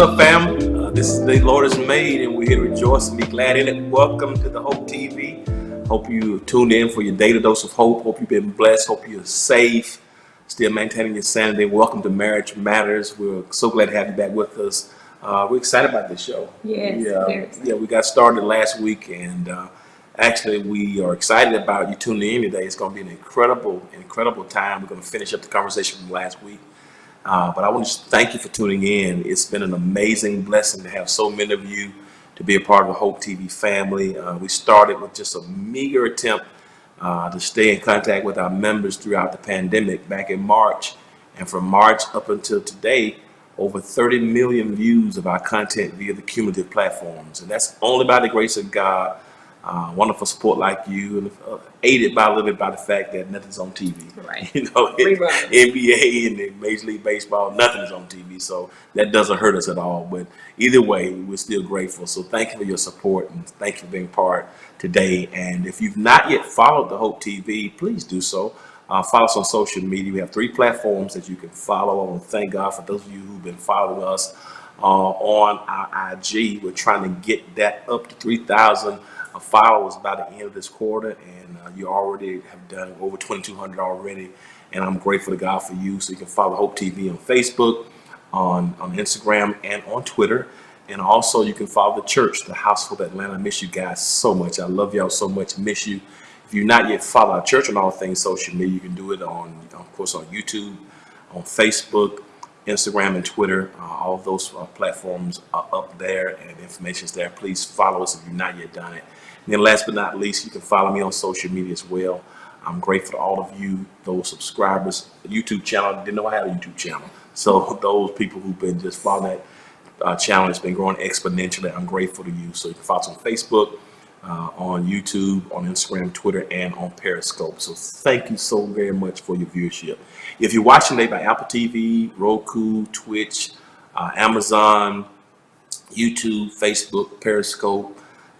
up, fam? This is the Lord has made, and we're here to rejoice and be glad in it. Welcome to the Hope TV. Hope you tuned in for your daily dose of hope. Hope you've been blessed. Hope you're safe, still maintaining your sanity. Welcome to Marriage Matters. We're so glad to have you back with us. We're excited about this show. Yes, We got started last week, and actually, we are excited about you tuning in today. It's going to be an incredible time. We're going to finish up the conversation from last week. But I want to thank you for tuning in. It's been an amazing blessing to have so many of you to be a part of the Hope TV family. We started with just a meager attempt to stay in contact with our members throughout the pandemic back in March. And from March up until today, over 30 million views of our content via the cumulative platforms. And that's only by the grace of God. Wonderful support like you, and aided by a little bit by the fact that nothing's on TV. Right. NBA and the Major League Baseball, nothing is on TV, so that doesn't hurt us at all. But either way, we're still grateful. So thank you for your support, and thank you for being part today. And if you've not yet followed the Hope TV, please do so. Follow us on social media. We have 3 platforms that you can follow. I want to thank God for those of you who've been following us on our IG. We're trying to get that up to 3,000 followers by the end of this quarter, and you already have done over 2,200 already, and I'm grateful to God for you. So you can follow Hope TV on Facebook, on Instagram, and on Twitter, and also you can follow the church, the House of Atlanta. I miss you guys so much. I love y'all so much. Miss you. If you've not yet followed our church on all things social media, you can do it on, of course, on YouTube, on Facebook, Instagram, and Twitter. All of those platforms are up there, and the information's there. Please follow us if you've not yet done it. And then last but not least, you can follow me on social media as well. I'm grateful to all of you, those subscribers. The YouTube channel, didn't know I had a YouTube channel. So those people who've been just following that channel, has been growing exponentially. I'm grateful to you. So you can follow us on Facebook, on YouTube, on Instagram, Twitter, and on Periscope. So thank you so very much for your viewership. If you're watching today by Apple TV, Roku, Twitch, Amazon, YouTube, Facebook, Periscope,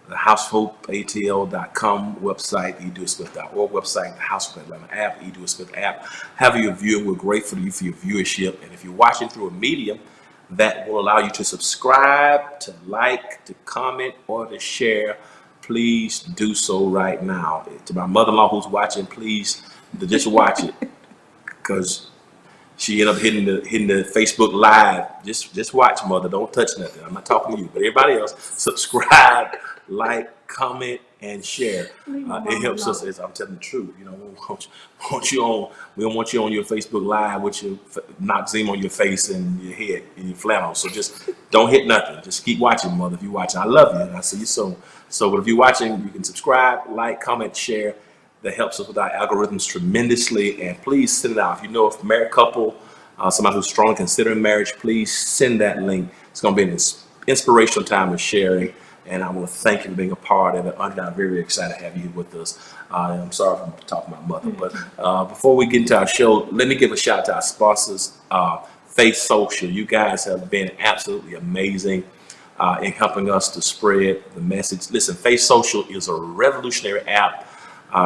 the househopeatl.com website, edoitsmith.org website, the House of Atlanta app, edoitsmith app. However you're viewing, we're grateful to you for your viewership. And if you're watching through a medium that will allow you to subscribe, to like, to comment, or to share, please do so right now. To my mother-in-law who's watching, please just watch it, because she ended up hitting the Facebook Live. Just watch, mother. Don't touch nothing. I'm not talking to you, but everybody else, subscribe, like, comment, and share. It helps us. As I'm telling the truth. We don't want you on your Facebook Live with your Noxzema on your face and your head and your flannel. So just don't hit nothing. Just keep watching, mother. If you're watching, I love you, and I see you soon. So if you're watching, you can subscribe, like, comment, share. That helps us with our algorithms tremendously. And please send it out. If you know a married couple, somebody who's strongly considering marriage, please send that link. It's going to be an inspirational time of sharing. And I want to thank you for being a part of it. Andre, I'm very excited to have you with us. I'm sorry for talking about mother. But before we get into our show, let me give a shout out to our sponsors, Faith Social. You guys have been absolutely amazing in helping us to spread the message. Listen, Faith Social is a revolutionary app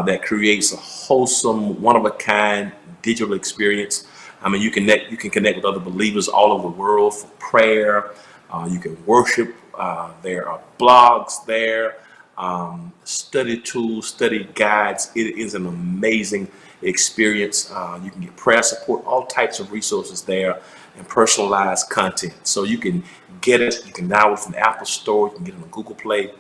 that creates a wholesome, one-of-a-kind digital experience. I mean, you can connect with other believers all over the world for prayer. You can worship. There are blogs there, study tools, study guides. It is an amazing experience. You can get prayer support, all types of resources there, and personalized content. So you can get it. You can download it from the Apple Store. You can get it on Google Play.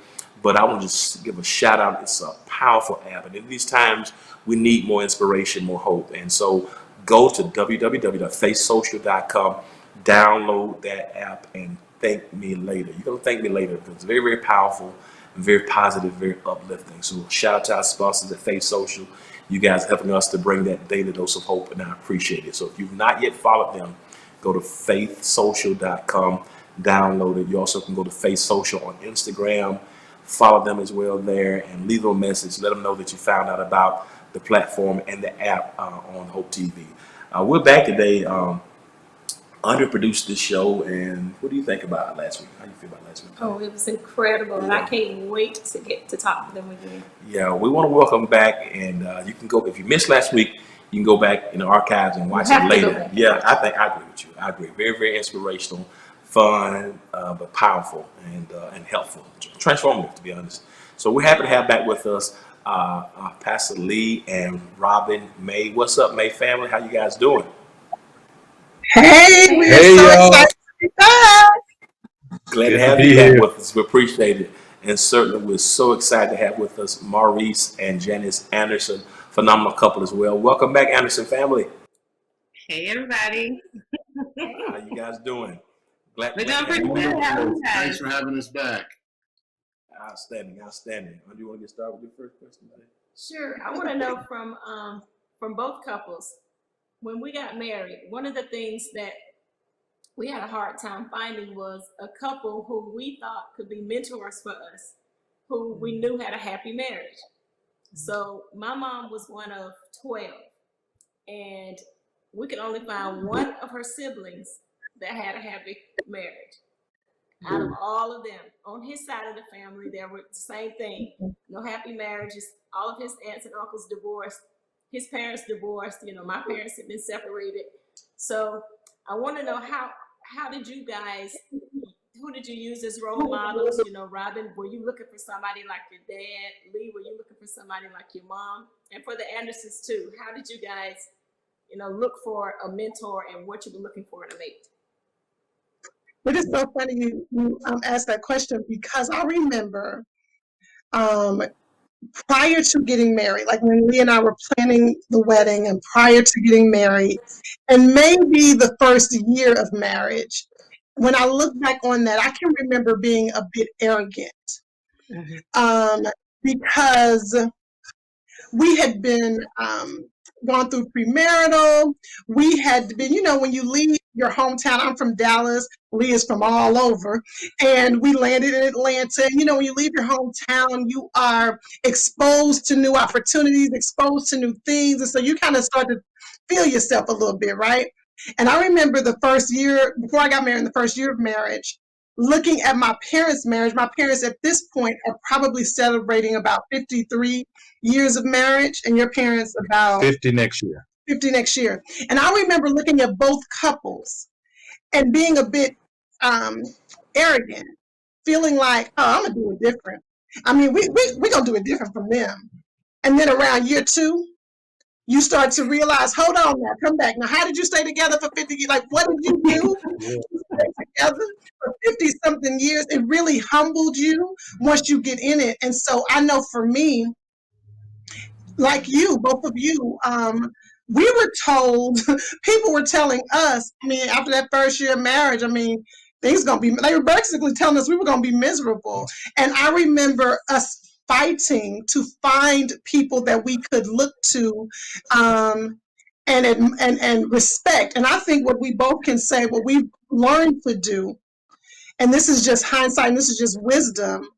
But I want to just give a shout out. It's a powerful app. And in these times, we need more inspiration, more hope. And so go to www.faithsocial.com, download that app, and thank me later. You're going to thank me later, because it's very, very powerful and very positive, very uplifting. So shout out to our sponsors at Faith Social. You guys are helping us to bring that daily dose of hope, and I appreciate it. So if you've not yet followed them, go to faithsocial.com, download it. You also can go to Faith Social on Instagram. Follow them as well there, and leave them a message. Let them know that you found out about the platform and the app on Hope TV. We're back today. Andre produced this show, and what do you think about last week? How do you feel about last week? Oh, it was incredible, and I can't wait to get to talk to them again. Yeah, we want to welcome back, and you can go, if you missed last week, you can go back in the archives and watch it later. Yeah, I agree with you. I agree. Very, very inspirational. fun, but powerful and helpful, transformative, to be honest. So we're happy to have back with us Pastor Lee and Robin May. What's up, May family? How you guys doing? Hey, we are Hey so y'all, excited to be back. Glad to good to have be you back here. with us. We appreciate it. And certainly we're so excited to have with us Maurice and Janice Anderson, phenomenal couple as well. Welcome back, Anderson family. Hey everybody. How you guys doing? We're Glad to doing have pretty you good. back. How are you Thanks guys? for having us back. Outstanding, outstanding. Do you want to get started with your first question? Sure. I want to know from both couples, when we got married, one of the things that we had a hard time finding was a couple who we thought could be mentors for us, who we knew had a happy marriage. So my mom was one of 12, and we could only find one of her siblings that had a happy marriage. Out of all of them, on his side of the family, there were the same thing. No happy marriages. All of his aunts and uncles divorced. His parents divorced. My parents had been separated. So I want to know how did you guys? Who did you use as role models? Robin, were you looking for somebody like your dad? Lee, were you looking for somebody like your mom? And for the Andersons too, how did you guys, look for a mentor and what you were looking for in a mate? It is so funny you asked that question because I remember um, prior to getting married, like when Lee and I were planning the wedding and prior to getting married, and maybe the first year of marriage, when I look back on that, I can remember being a bit arrogant um, because we had been gone through premarital. We had been, when you leave your hometown, I'm from Dallas, Lee is from all over, and we landed in Atlanta. When you leave your hometown, you are exposed to new opportunities, exposed to new things. And so you kind of start to feel yourself a little bit, right? And I remember the first year, before I got married, in the first year of marriage, looking at my parents' marriage. My parents at this point are probably celebrating about 53 years of marriage, and your parents about 50 next year. 50 next year. And I remember looking at both couples and being a bit arrogant, feeling like, oh, I'm gonna do it different. I mean, we're gonna do it different from them. And then around year 2, you start to realize, hold on now, come back. Now, how did you stay together for 50 years? Like, what did you do Yeah. to stay together for 50 something years? It really humbled you once you get in it. And so I know for me, like you, both of you, we were told, people were telling us, I mean, after that first year of marriage, I mean, they were basically telling us we were going to be miserable. And I remember us fighting to find people that we could look to and respect. And I think what we both can say, what we've learned to do, and this is just hindsight, and this is just wisdom,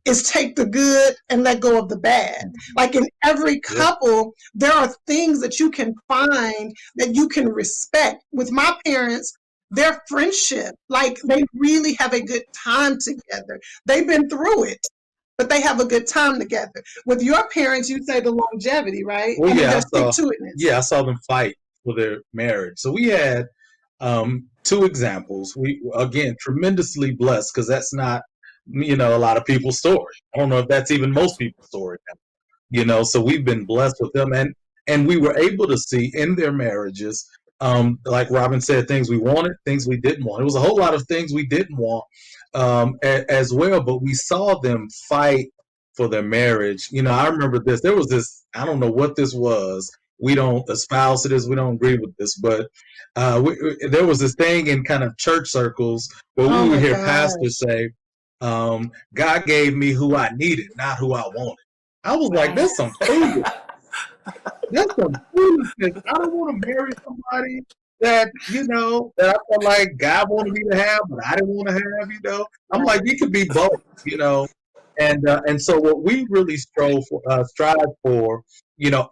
is take the good and let go of the bad. Like in every couple, there are things that you can find that you can respect. With my parents, their friendship, like they really have a good time together. They've been through it, but they have a good time together. With your parents, you say the longevity, right? Well, I mean, yeah, their stick-to-itness. I saw them fight for their marriage. So we had 2 examples. We, again, tremendously blessed because that's not, a lot of people's story. I don't know if that's even most people's story. So we've been blessed with them, and we were able to see in their marriages, like Robin said, things we wanted, things we didn't want. It was a whole lot of things we didn't want as well, but we saw them fight for their marriage. I remember this. There was this. I don't know what this was. We don't espouse to this. We don't agree with this, but there was this thing in kind of church circles where Oh we would my hear God. pastors say, "God gave me who I needed, not who I wanted." I was like, "That's some foolish. That's some foolishness. I don't want to marry somebody that that I felt like God wanted me to have, but I didn't want to have. I'm like, you could be both. And so what we really strive for,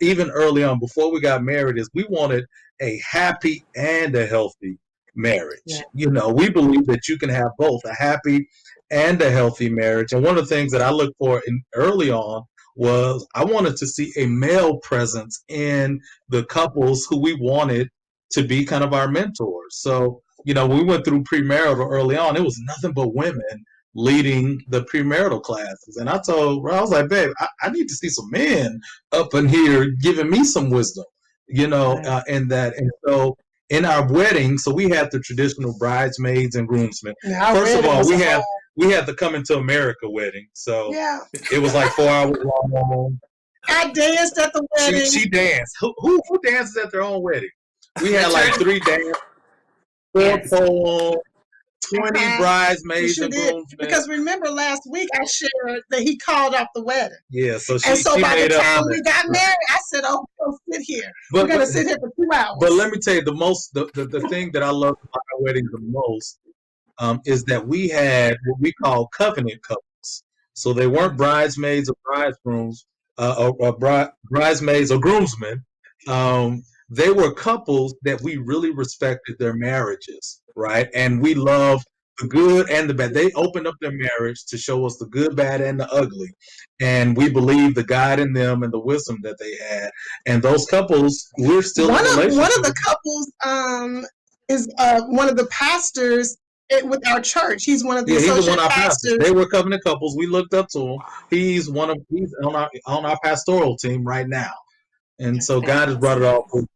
even early on before we got married, is we wanted a happy and a healthy marriage. We believe that you can have both a happy and a healthy marriage. And one of the things that I looked for early on was I wanted to see a male presence in the couples who we wanted to be kind of our mentors. So we went through premarital early on. It was nothing but women leading the premarital classes. And I was like, babe, I need to see some men up in here giving me some wisdom, in that. And so in our wedding, so we had the traditional bridesmaids and groomsmen. Yeah, First of all, we had the Coming to America wedding. So yeah. it was like 4 hours long. I danced at the wedding. She danced. Who dances at their own wedding? We had like 3 dances, 4 poems, 20 bridesmaids and groomsmen. Because remember last week I shared that he called off the wedding. Yeah, so by the time we got married, I said, "Oh, we're gonna sit here. We're gonna sit here for 2 hours." But let me tell you, the thing that I love about our wedding the most is that we had what we call covenant couples. So they weren't bridesmaids or bridegrooms, bridesmaids or groomsmen. They were couples that we really respected their marriages, right? And we loved the good and the bad. They opened up their marriage to show us the good, bad, and the ugly. And we believe the God in them and the wisdom that they had. And those couples, we're still in relationship. One of the couples is one of the pastors with our church. He's one of the associate pastors. They were covenant couples. We looked up to him. He's on our pastoral team right now. And so God has brought it all full.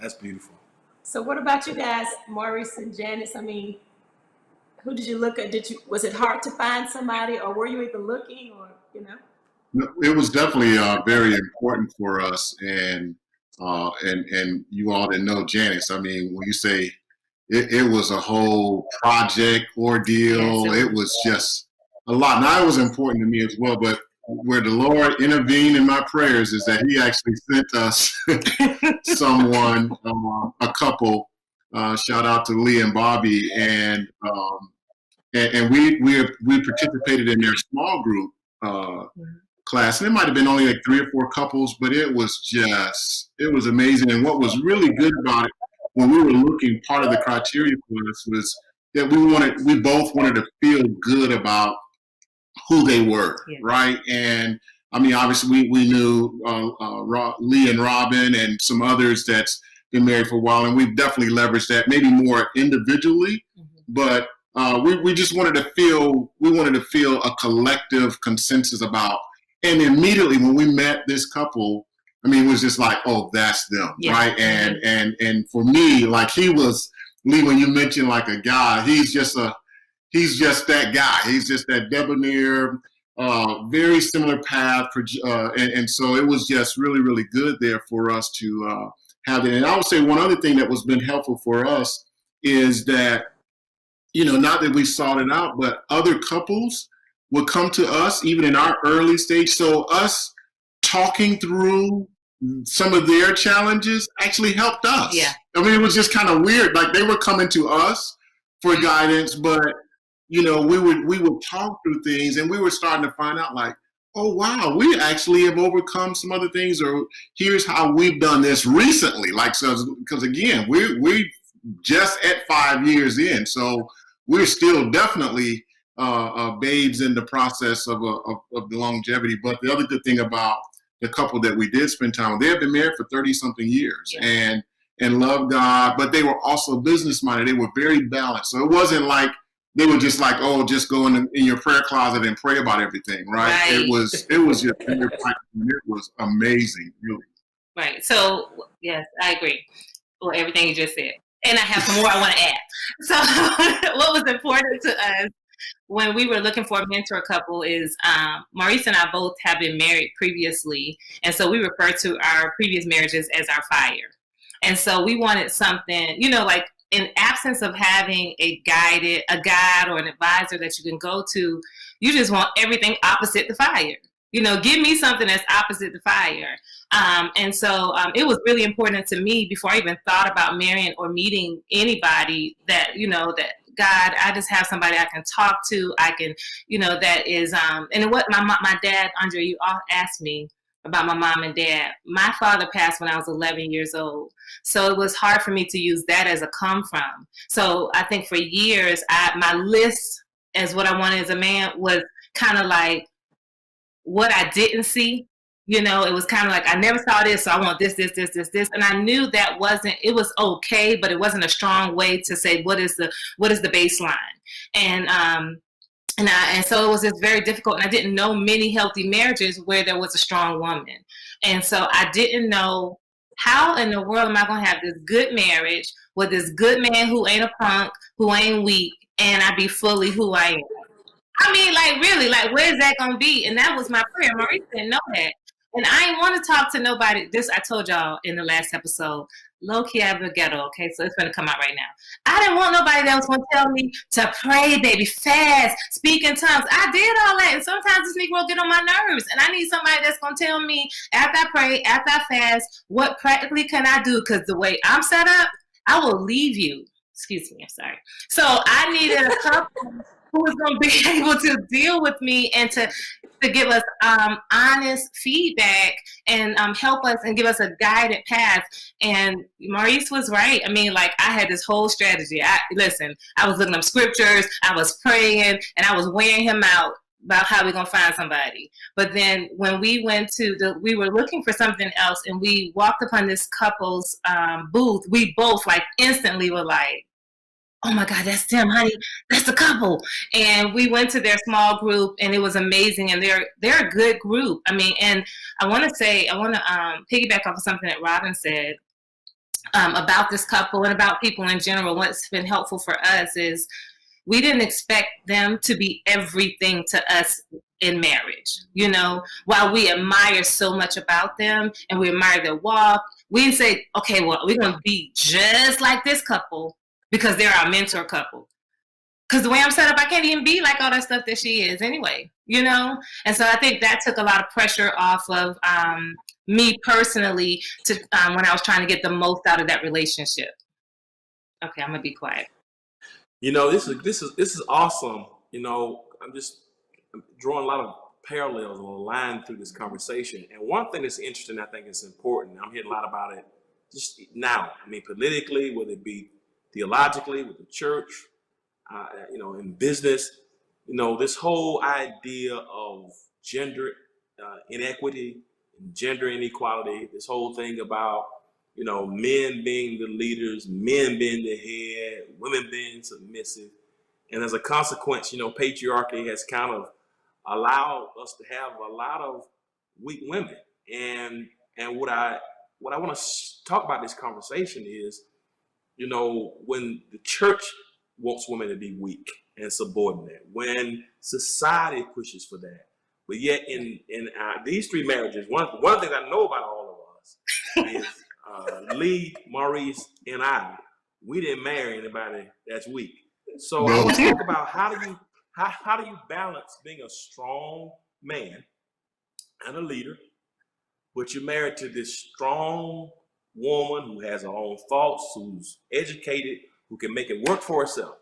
That's beautiful. So what about you guys, Maurice and Janice? I mean, who did you look at? Was it hard to find somebody, or were you even looking, or No, it was definitely very important for us, and you all that know Janice. I mean, when you say it was a whole project ordeal, it was just a lot. Now it was important to me as well, but where the Lord intervened in my prayers is that He actually sent us someone, a couple. Shout out to Lee and Bobby, and we participated in their small group class, and it might have been only like 3 or 4 couples, but it was amazing. And what was really good about it, when we were looking, part of the criteria for us was that we both wanted to feel good about who they were, right? And I mean, obviously we knew Lee and Robin and some others that's been married for a while, and we've definitely leveraged that, maybe more individually, but we just wanted to feel a collective consensus about. And immediately when we met this couple, I mean, it was just like, oh, that's them, right? And for me, like he was, Lee, when you mentioned like a guy, he's just that guy. He's just that debonair, very similar path. And so it was just really, really good there for us to have that. And I would say one other thing that was been helpful for us is that, not that we sought it out, but other couples would come to us even in our early stage. So us talking through some of their challenges actually helped us. Yeah. I mean, it was just kind of weird. Like they were coming to us for guidance, but we would talk through things, and we were starting to find out like, oh wow, we actually have overcome some other things, or here's how we've done this recently. Like, so, because again, we just at 5 years in, so we're still definitely babes in the process of the longevity. But the other good thing about the couple that we did spend time with, they had been married for 30-something years, and loved God, but they were also business minded. They were very balanced. So it wasn't like they were just like, oh, just go in your prayer closet and pray about everything, right? It was just, it was amazing, really. Right. So yes, I agree with everything you just said, and I have some more I want to add. So what was important to us when we were looking for a mentor couple is Maurice and I both have been married previously, and so we refer to our previous marriages as our fire. And so we wanted something, like in absence of having a guide or an advisor that you can go to, you just want everything opposite the fire. Give me something that's opposite the fire. And so it was really important to me before I even thought about marrying or meeting anybody that, that God, I just have somebody I can talk to. I can, that is, and what my dad, Andre, you all asked me about my mom and dad. My father passed when I was 11 years old. So it was hard for me to use that as a come from. So I think for years, my list as what I wanted as a man was kind of like what I didn't see You know, it was kind of like, I never saw this, so I want this. And I knew that it was okay, but it wasn't a strong way to say, what is the baseline? And so it was just very difficult. And I didn't know many healthy marriages where there was a strong woman. And so I didn't know, how in the world am I going to have this good marriage with this good man who ain't a punk, who ain't weak, and I be fully who I am? I mean, like, really, like, where's that going to be? And that was my prayer. Maurice didn't know that. And I didn't want to talk to nobody. This, I told y'all in the last episode, low-key out of the ghetto, okay? So it's going to come out right now. I didn't want nobody that was going to tell me to pray, baby, fast, speak in tongues. I did all that. And sometimes this Negro get on my nerves. And I need somebody that's going to tell me, after I pray, after I fast, what practically can I do? Because the way I'm set up, I will leave you. Excuse me, I'm sorry. So I needed a couple who was going to be able to deal with me and to give us honest feedback and help us and give us a guided path. And Maurice was right. I mean, like, I had this whole strategy. I was looking up scriptures, I was praying, and I was wearing him out about how we're going to find somebody. But then when we went we were looking for something else, and we walked upon this couple's booth, we both, like, instantly were like, oh my God, that's them, honey. That's the couple. And we went to their small group, and it was amazing. And they're a good group. I mean, and I want to piggyback off of something that Robin said about this couple and about people in general. What's been helpful for us is we didn't expect them to be everything to us in marriage. You know, while we admire so much about them and we admire their walk, we didn't say, okay, well, we're going to be just like this couple, because they're our mentor couple. Because the way I'm set up, I can't even be like all that stuff that she is anyway, you know? And so I think that took a lot of pressure off of me personally to when I was trying to get the most out of that relationship. Okay, I'm going to be quiet. You know, this is awesome. You know, I'm drawing a lot of parallels and a line through this conversation. And one thing that's interesting, I think is important, I'm hearing a lot about it just now. I mean, politically, whether it be theologically, with the church, you know, in business, you know, this whole idea of gender inequity and gender inequality, this whole thing about, you know, men being the leaders, men being the head, women being submissive. And as a consequence, you know, patriarchy has kind of allowed us to have a lot of weak women. And what I want to talk about this conversation is, you know, when the church wants women to be weak and subordinate, when society pushes for that, but yet in these three marriages, one thing I know about all of us is Lee, Maurice, and I, we didn't marry anybody that's weak. So I want to talk about how do you balance being a strong man and a leader, but you're married to this strong woman who has her own thoughts, who's educated, who can make it work for herself,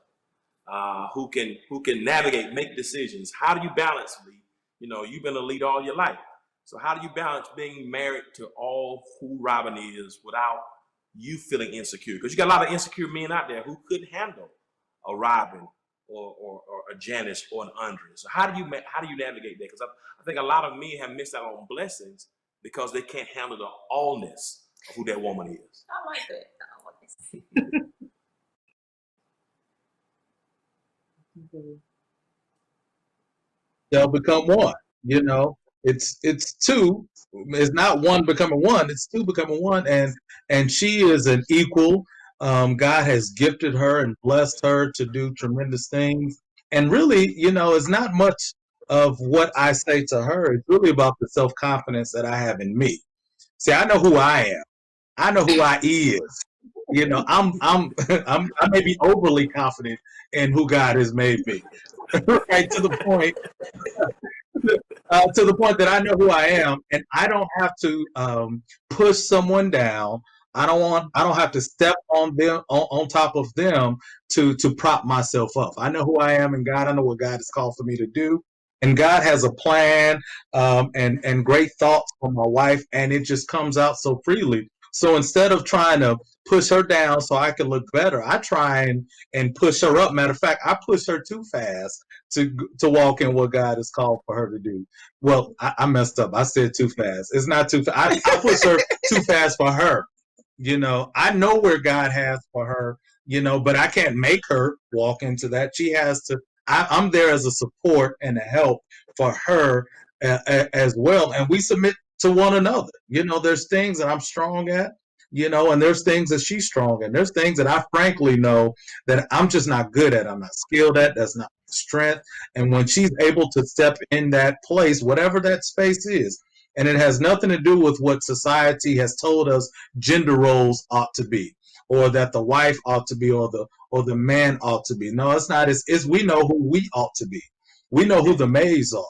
who can navigate, make decisions. How do you balance, Lee? You know, you've been a leader all your life. So how do you balance being married to all who Robin is without you feeling insecure? Because you got a lot of insecure men out there who couldn't handle a Robin or a Janice or an Andre. So how do you navigate that? Because I think a lot of men have missed out on blessings because they can't handle the allness of who that woman is. I like that. They'll become one. You know, it's two. It's not one becoming one. It's two becoming one. And she is an equal. God has gifted her and blessed her to do tremendous things. And really, you know, it's not much of what I say to her. It's really about the self-confidence that I have in me. See, I know who I am. I know who I is. You know, I may be overly confident in who God has made me, right? To the point that I know who I am, and I don't have to push someone down. I don't have to step on them on top of them to prop myself up. I know who I am in God. I know what God has called for me to do. And God has a plan and great thoughts for my wife, and it just comes out so freely. So instead of trying to push her down so I can look better, I try and push her up. Matter of fact, I push her too fast to walk in what God has called for her to do. Well, I messed up. I said too fast. It's not too fast. I push her too fast for her. You know, I know where God has for her, you know, but I can't make her walk into that. She has to, I'm there as a support and a help for her as well. And we submit to one another. You know, there's things that I'm strong at, you know, and there's things that she's strong at. There's things that I frankly know that I'm just not good at. I'm not skilled at. That's not my strength. And when she's able to step in that place, whatever that space is, and it has nothing to do with what society has told us gender roles ought to be, or that the wife ought to be, or the man ought to be. No, it's not. It's we know who we ought to be. We know who the Mays are,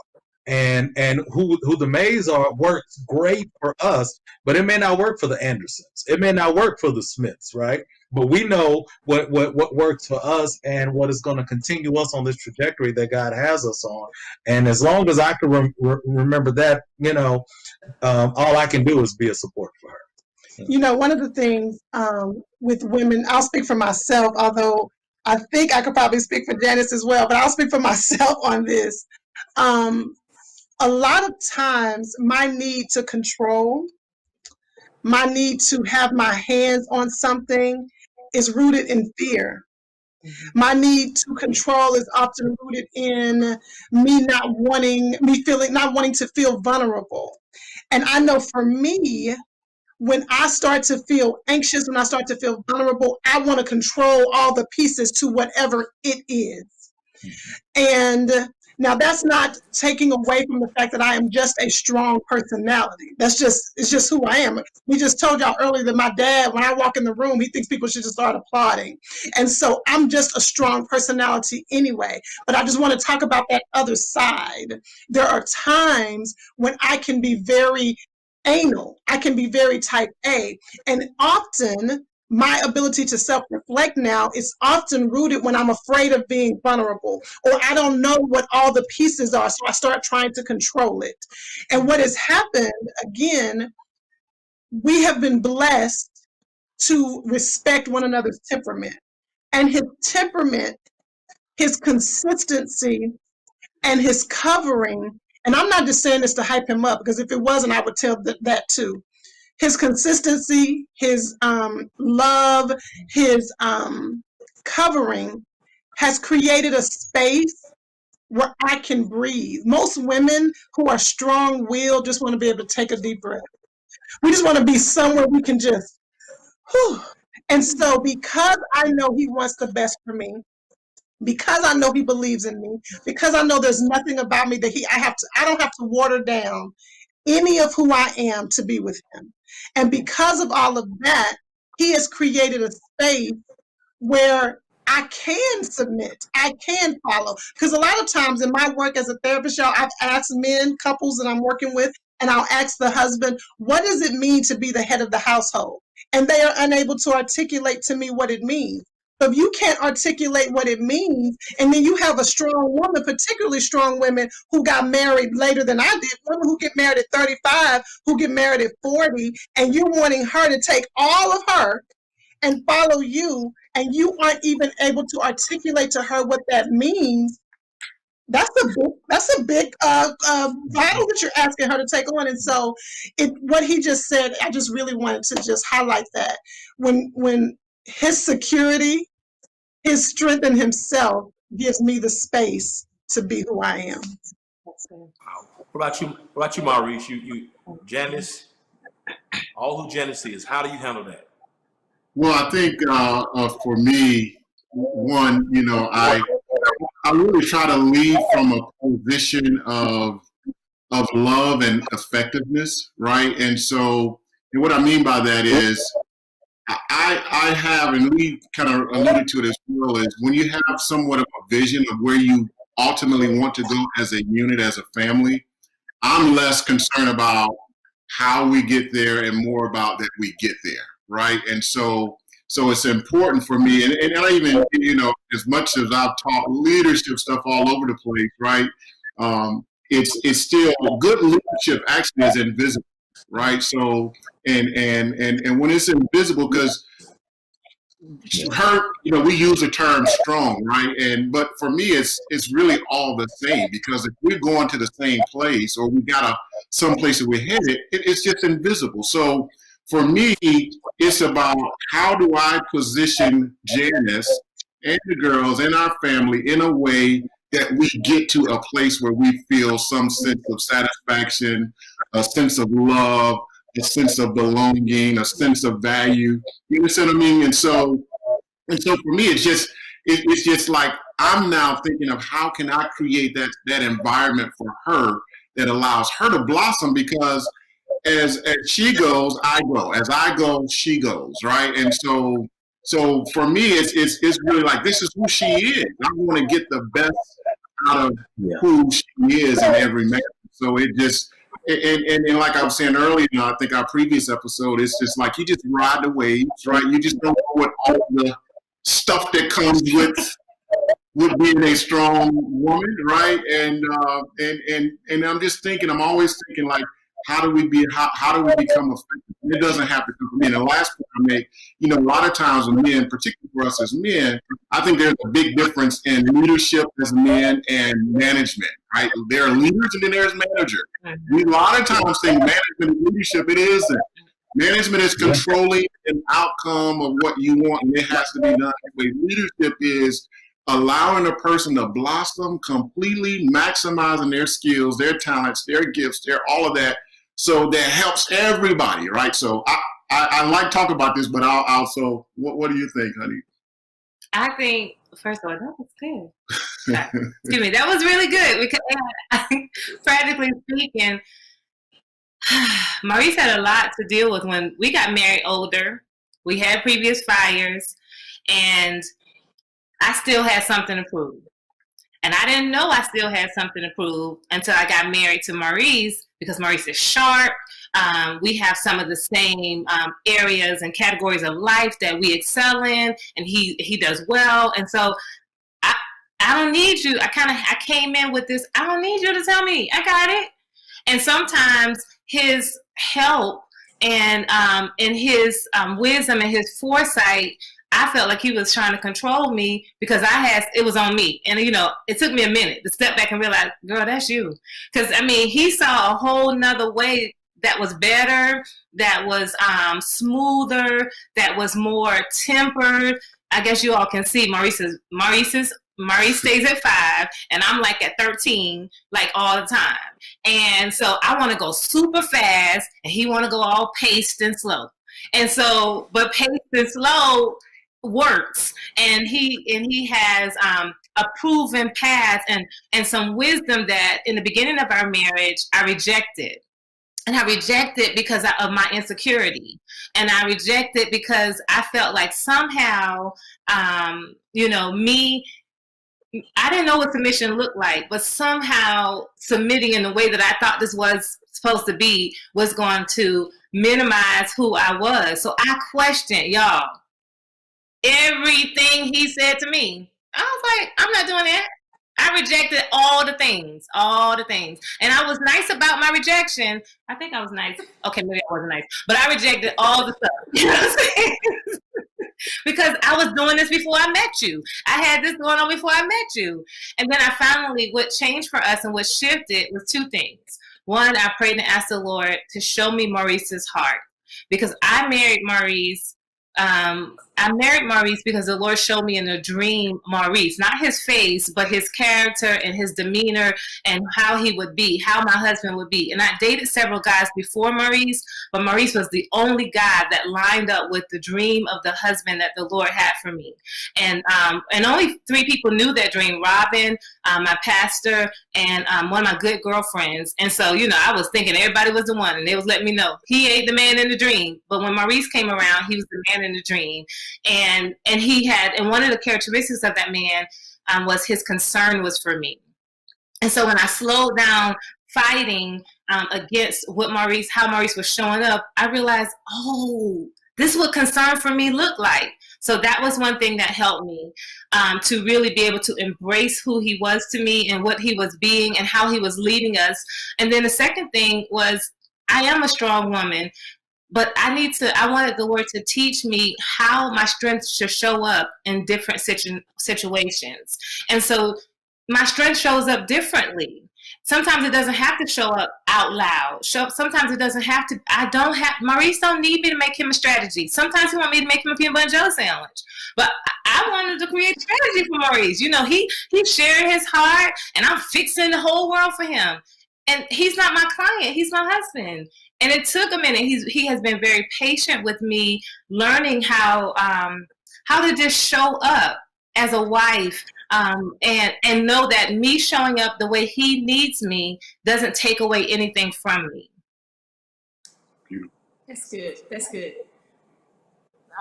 and who the Mays are works great for us, but it may not work for the Andersons. It may not work for the Smiths, right? But we know what works for us and what is going to continue us on this trajectory that God has us on. And as long as I can remember that, you know, all I can do is be a support for her. You know, one of the things with women, I'll speak for myself, although I think I could probably speak for Janice as well, but I'll speak for myself on this. A lot of times my need to control, my need to have my hands on something is rooted in fear. My need to control is often rooted in me not wanting to feel vulnerable. And I know for me, when I start to feel anxious, when I start to feel vulnerable, I want to control all the pieces to whatever it is. And now that's not taking away from the fact that I am just a strong personality. It's just who I am. We just told y'all earlier that my dad, when I walk in the room, he thinks people should just start applauding. And so I'm just a strong personality anyway. But I just want to talk about that other side. There are times when I can be very anal. I can be very type A. And often my ability to self-reflect now is often rooted when I'm afraid of being vulnerable, or I don't know what all the pieces are, so I start trying to control it. And what has happened, again, we have been blessed to respect one another's temperament. And his temperament, his consistency, and his covering, and I'm not just saying this to hype him up, because if it wasn't, I would tell that too. His consistency, his love, his covering has created a space where I can breathe. Most women who are strong-willed just want to be able to take a deep breath. We just want to be somewhere we can just, whew. And so because I know he wants the best for me, because I know he believes in me, because I know there's nothing about me that I don't have to water down any of who I am to be with him. And because of all of that, he has created a space where I can submit, I can follow. Because a lot of times in my work as a therapist, y'all, I've asked couples that I'm working with, and I'll ask the husband, what does it mean to be the head of the household? And they are unable to articulate to me what it means. So if you can't articulate what it means, and then you have a strong woman, particularly strong women who got married later than I did, women who get married at 35, who get married at 40, and you're wanting her to take all of her and follow you, and you aren't even able to articulate to her what that means, that's a big battle that you're asking her to take on. And so what he just said, I just really wanted to just highlight that. When his security, his strength in himself gives me the space to be who I am. Wow. What about you, Maurice? You Janice, all who Janice is, how do you handle that? Well, I think for me, one, you know, I really try to lead from a position of love and effectiveness, right? And so, and what I mean by that is, I have, and we kind of alluded to it as well, is when you have somewhat of a vision of where you ultimately want to go as a unit, as a family, I'm less concerned about how we get there and more about that we get there, right? And so it's important for me, and I even, you know, as much as I've taught leadership stuff all over the place, right? It's still, good leadership actually is invisible. right? So and when it's invisible, because her, we use the term strong, right? But for me, it's really all the same, because if we're going to the same place, or we got some place that we're headed, it's just invisible. So for me, it's about how do I position Janice and the girls and our family in a way that we get to a place where we feel some sense of satisfaction, a sense of love, a sense of belonging, a sense of value. You understand what I mean? And so for me, it's just like I'm now thinking of how can I create that environment for her that allows her to blossom, because as she goes, I go. As I go, she goes, right? And so for me, it's really like, this is who she is. I want to get the best out of who she is in every man. So it just, and like I was saying earlier, I think our previous episode, it's just like you just ride the waves, right? You just don't know what all the stuff that comes with being a strong woman, right? And I'm just thinking, I'm always thinking, like, how do we become effective? It doesn't have to come from me. And the last point I make, a lot of times with men, particularly for us as men, I think there's a big difference in leadership as men and management, right? There are leaders and then there's managers. We a lot of times think management and leadership, it isn't. Management is controlling an outcome of what you want, and it has to be done that way. Leadership is allowing a person to blossom completely, maximizing their skills, their talents, their gifts, all of that. So that helps everybody, right? So I like talking about this, but I'll also, what do you think, honey? I think, first of all, that was good. Excuse me, that was really good, because practically speaking, Maurice had a lot to deal with when we got married older. We had previous fires, and I still had something to prove. And I didn't know I still had something to prove until I got married to Maurice, because Maurice is sharp. We have some of the same areas and categories of life that we excel in, and he does well. And so I don't need you. I came in with this, I don't need you to tell me. I got it. And sometimes his help and his wisdom and his foresight, I felt like he was trying to control me, because it was on me. And, it took me a minute to step back and realize, girl, that's you. Because, he saw a whole nother way that was better, that was smoother, that was more tempered. I guess you all can see Maurice stays at 5, and I'm like at 13, like all the time. And so I want to go super fast, and he want to go all paced and slow. And so, but paced and slow works, and he has a proven path and some wisdom that in the beginning of our marriage I rejected. And I rejected because of my insecurity. And I rejected because I felt like somehow, me, I didn't know what submission looked like, but somehow submitting in the way that I thought this was supposed to be was going to minimize who I was. So I questioned, y'all, everything he said to me. I was like, I'm not doing that. I rejected all the things. And I was nice about my rejection. I think I was nice. Okay, maybe I wasn't nice. But I rejected all the stuff. You know what I'm saying? Because I was doing this before I met you. I had this going on before I met you. And then what changed for us and what shifted was 2 things. One, I prayed and asked the Lord to show me Maurice's heart. Because I married Maurice because the Lord showed me in a dream Maurice, not his face, but his character and his demeanor and how he would be, how my husband would be. And I dated several guys before Maurice, but Maurice was the only guy that lined up with the dream of the husband that the Lord had for me. And only 3 people knew that dream: Robin, my pastor, and one of my good girlfriends. And so, I was thinking everybody was the one, and they was letting me know he ain't the man in the dream. But when Maurice came around, he was the man in the dream. And one of the characteristics of that man was his concern was for me. And so when I slowed down fighting against how Maurice was showing up, I realized, this is what concern for me looked like. So that was one thing that helped me to really be able to embrace who he was to me and what he was being and how he was leading us. And then the second thing was I am a strong woman, but I wanted the Lord to teach me how my strength should show up in different situations. And so my strength shows up differently. Sometimes it doesn't have to show up out loud. Sometimes it doesn't have to. Maurice don't need me to make him a strategy. Sometimes he want me to make him a peanut butter and jelly sandwich. But I wanted to create strategy for Maurice. You know, he's sharing his heart, and I'm fixing the whole world for him. And he's not my client. He's my husband. And it took a minute. He has been very patient with me, learning how to just show up as a wife, and know that me showing up the way he needs me doesn't take away anything from me. That's good. That's good.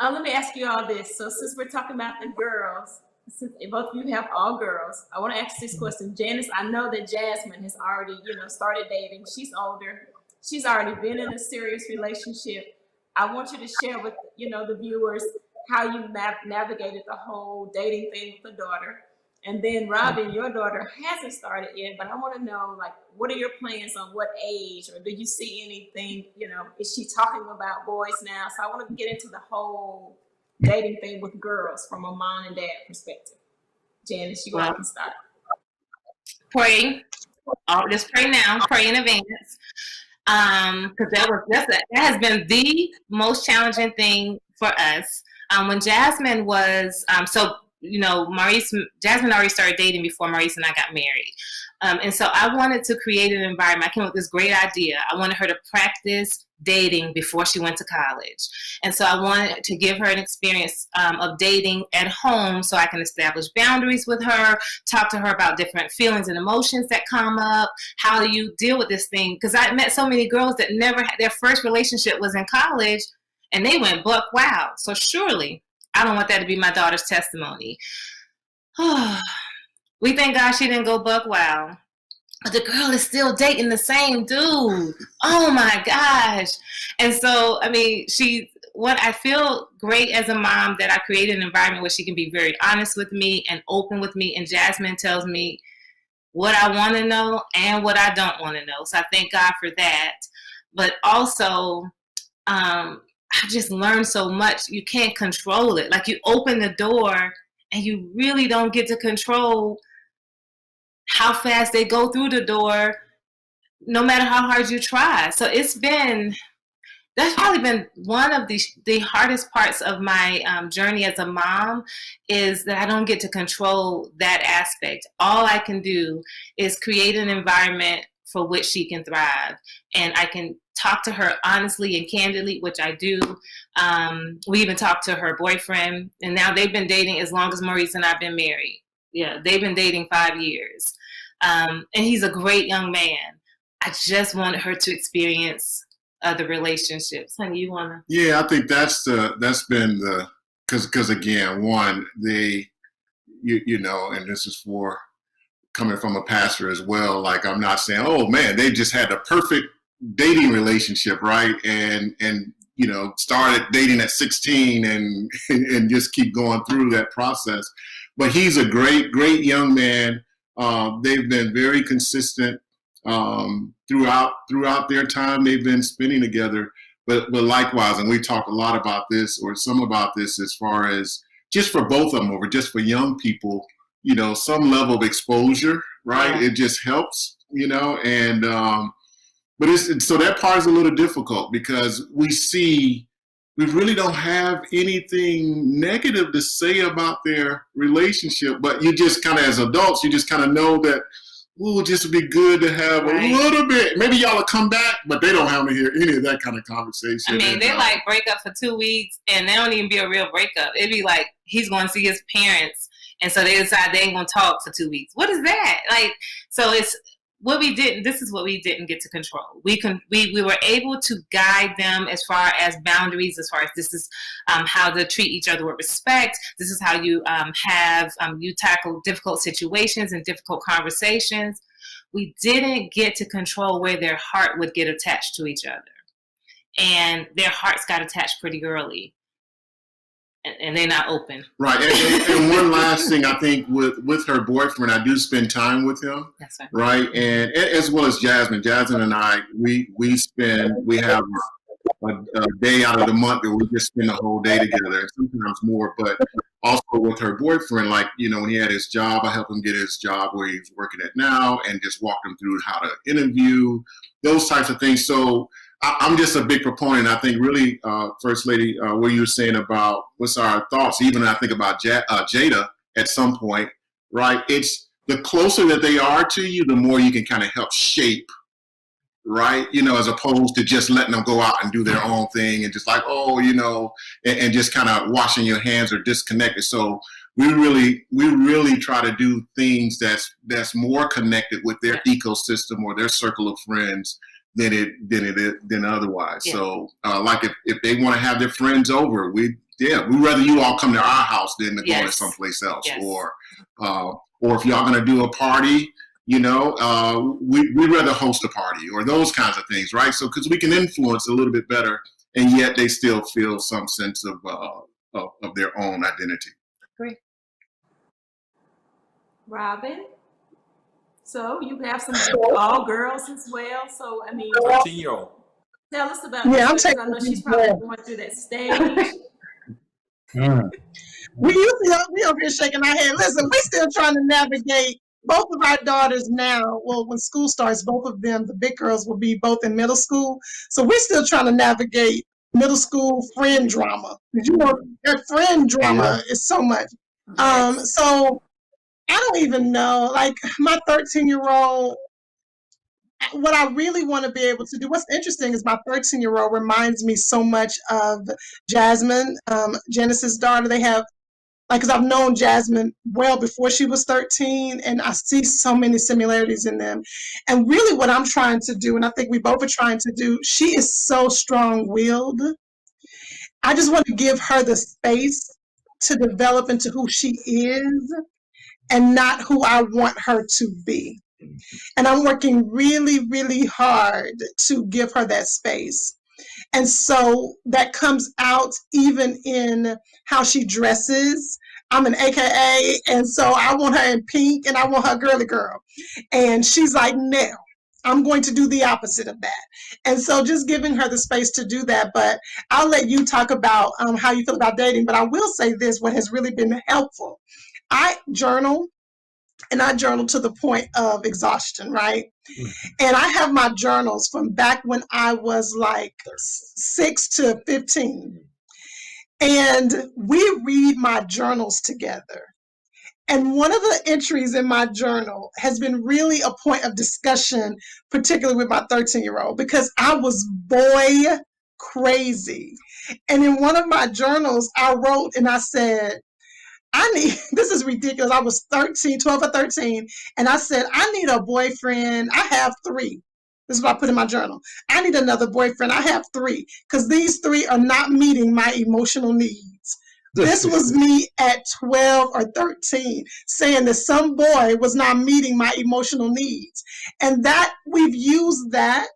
Let me ask you all this. So since we're talking about the girls, since both of you have all girls, I want to ask this question. Janice, I know that Jasmine has already, started dating. She's older. She's already been in a serious relationship. I want you to share with, the viewers how you navigated the whole dating thing with the daughter. And then Robin, your daughter hasn't started yet, but I want to know, like, what are your plans on what age, or do you see anything, is she talking about boys now? So I want to get into the whole dating thing with girls from a mom and dad perspective. Janice, you can start. Pray. Just pray now. Pray in advance. Because that has been the most challenging thing for us. When Jasmine was Jasmine already started dating before Maurice and I got married. And so I wanted to create an environment. I came up with this great idea. I wanted her to practice dating before she went to college. And so I wanted to give her an experience of dating at home so I can establish boundaries with her, talk to her about different feelings and emotions that come up. How do you deal with this thing? Because I met so many girls that never had, their first relationship was in college, and they went buck wild. So surely I don't want that to be my daughter's testimony. We thank God she didn't go buck wild. But the girl is still dating the same dude. Oh my gosh. And so, I feel great as a mom that I created an environment where she can be very honest with me and open with me. And Jasmine tells me what I want to know and what I don't want to know. So I thank God for that. But also, I just learned so much. You can't control it. Like, you open the door and you really don't get to control how fast they go through the door, no matter how hard you try. So that's probably been one of the hardest parts of my journey as a mom, is that I don't get to control that aspect. All I can do is create an environment for which she can thrive. And I can talk to her honestly and candidly, which I do. We even talked to her boyfriend, and now they've been dating as long as Maurice and I've been married. Yeah, they've been dating 5 years. And he's a great young man. I just wanted her to experience other relationships. Honey, you want to? Yeah, I think that's been because again, one, and this is for coming from a pastor as well. Like, I'm not saying, oh man, they just had the perfect dating relationship, right? And started dating at 16 and just keep going through that process. But he's a great young man. They've been very consistent throughout their time they've been spending together. But likewise, and we talk a lot about this, or some about this, as far as just for both of them, or just for young people, some level of exposure, right? Yeah. It just helps, and but so that part is a little difficult, because we really don't have anything negative to say about their relationship. But you just kind of, as adults, you just kind of know that, ooh, just would be good to have a little bit. Maybe y'all will come back, but they don't have to hear any of that kind of conversation. They like break up for 2 weeks, and they don't even be a real breakup. It'd be like he's going to see his parents, and so they decide they ain't going to talk for 2 weeks. What is that? Like, so it's what we didn't. This is what we didn't get to control. We were able to guide them as far as boundaries, as far as this is how to treat each other with respect. This is how you you tackle difficult situations and difficult conversations. We didn't get to control where their heart would get attached to each other, and their hearts got attached pretty early. and they're not open. Right. And one last thing, I think with her boyfriend, I do spend time with him. That's right. Right. And as well as Jasmine. Jasmine and I, we have a day out of the month that we just spend the whole day together, sometimes more. But also with her boyfriend, like, when he had his job, I helped him get his job where he's working at now and just walk him through how to interview, those types of things. So I'm just a big proponent. I think really, First Lady, what you were saying about what's our thoughts, even I think about Jada at some point, right? It's the closer that they are to you, the more you can kind of help shape, right? As opposed to just letting them go out and do their own thing and just like, and just kind of washing your hands or disconnected. So we really try to do things that's more connected with their ecosystem or their circle of friends than otherwise. Yeah. So like if they want to have their friends over, we'd rather you all come to our house than to go to someplace else. Yes. Or if y'all gonna do a party, we'd rather host a party or those kinds of things, right? So because we can influence a little bit better, and yet they still feel some sense of their own identity. Great. Robin? So you have some all girls as well. So, 13-year-old. Tell us about I'm taking. I know she's probably going through that stage. We over here shaking our head. Listen, we're still trying to navigate both of our daughters now. Well, when school starts, both of them, the big girls, will be both in middle school. So we're still trying to navigate middle school friend drama. Did you know that friend drama is so much? Yes. So I don't even know, like my 13-year-old, what I really want to be able to do, what's interesting is my 13-year-old reminds me so much of Jasmine, Genesis' daughter. They have, because I've known Jasmine well before she was 13, and I see so many similarities in them. And really what I'm trying to do, and I think we both are trying to do, she is so strong-willed. I just want to give her the space to develop into who she is, and not who I want her to be. And I'm working really, really hard to give her that space. And so that comes out even in how she dresses. I'm an AKA, and so I want her in pink, and I want her girly girl. And she's like, no, I'm going to do the opposite of that. And so just giving her the space to do that. But I'll let you talk about how you feel about dating. But I will say this, what has really been helpful. I journal, and I journal to the point of exhaustion, right? And I have my journals from back when I was like 6 to 15. And we read my journals together. And one of the entries in my journal has been really a point of discussion, particularly with my 13-year-old, because I was boy crazy. And in one of my journals, I wrote and I said, this is ridiculous. I was 12 or 13, and I said, I need a boyfriend. I have 3. This is what I put in my journal. I need another boyfriend. I have 3, because these 3 are not meeting my emotional needs. This was me at 12 or 13 saying that some boy was not meeting my emotional needs. And that we've used that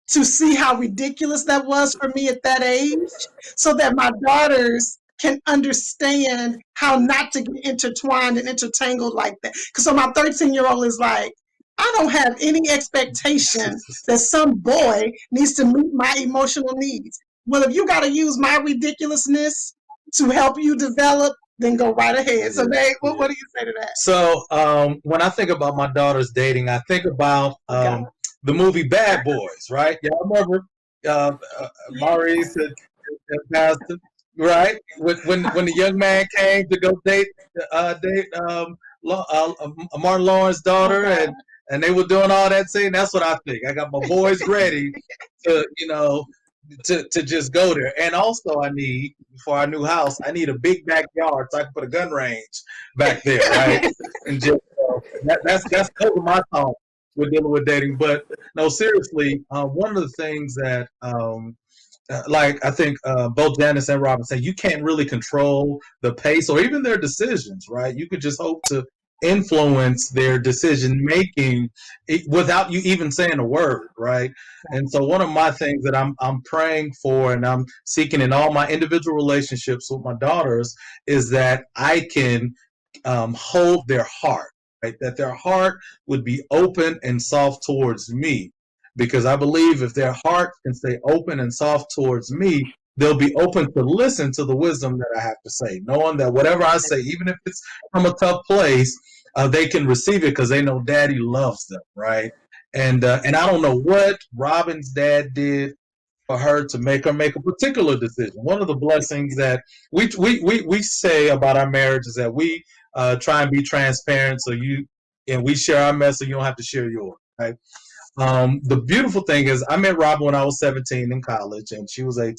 to see how ridiculous that was for me at that age, so that my daughters can understand how not to get intertwined and intertangled like that. Because so my 13-year-old is like, I don't have any expectation that some boy needs to meet my emotional needs. Well, if you got to use my ridiculousness to help you develop, then go right ahead. So Dave, what do you say to that? So when I think about my daughter's dating, I think about the movie Bad Boys, right? Y'all remember Maurice and Pastor? Right, when the young man came to go date Martin Lawrence's daughter, and they were doing all that scene. That's what I think. I got my boys ready to to just go there. And also, I need, for our new house, I need a big backyard so I can put a gun range back there, right? And just that's over my thought with dealing with dating. But no, seriously, one of the things that like I think both Janice and Robin say, you can't really control the pace or even their decisions, right? You could just hope to influence their decision making without you even saying a word, right? And so one of my things that I'm praying for and I'm seeking in all my individual relationships with my daughters is that I can hold their heart, right? That their heart would be open and soft towards me. Because I believe if their heart can stay open and soft towards me, they'll be open to listen to the wisdom that I have to say, knowing that whatever I say, even if it's from a tough place, they can receive it because they know Daddy loves them, right? And I don't know what Robin's dad did for her to make her make a particular decision. One of the blessings that we say about our marriage is that we try and be transparent, so we share our mess, so you don't have to share yours, right? The beautiful thing is I met Robin when I was 17 in college, and she was 18.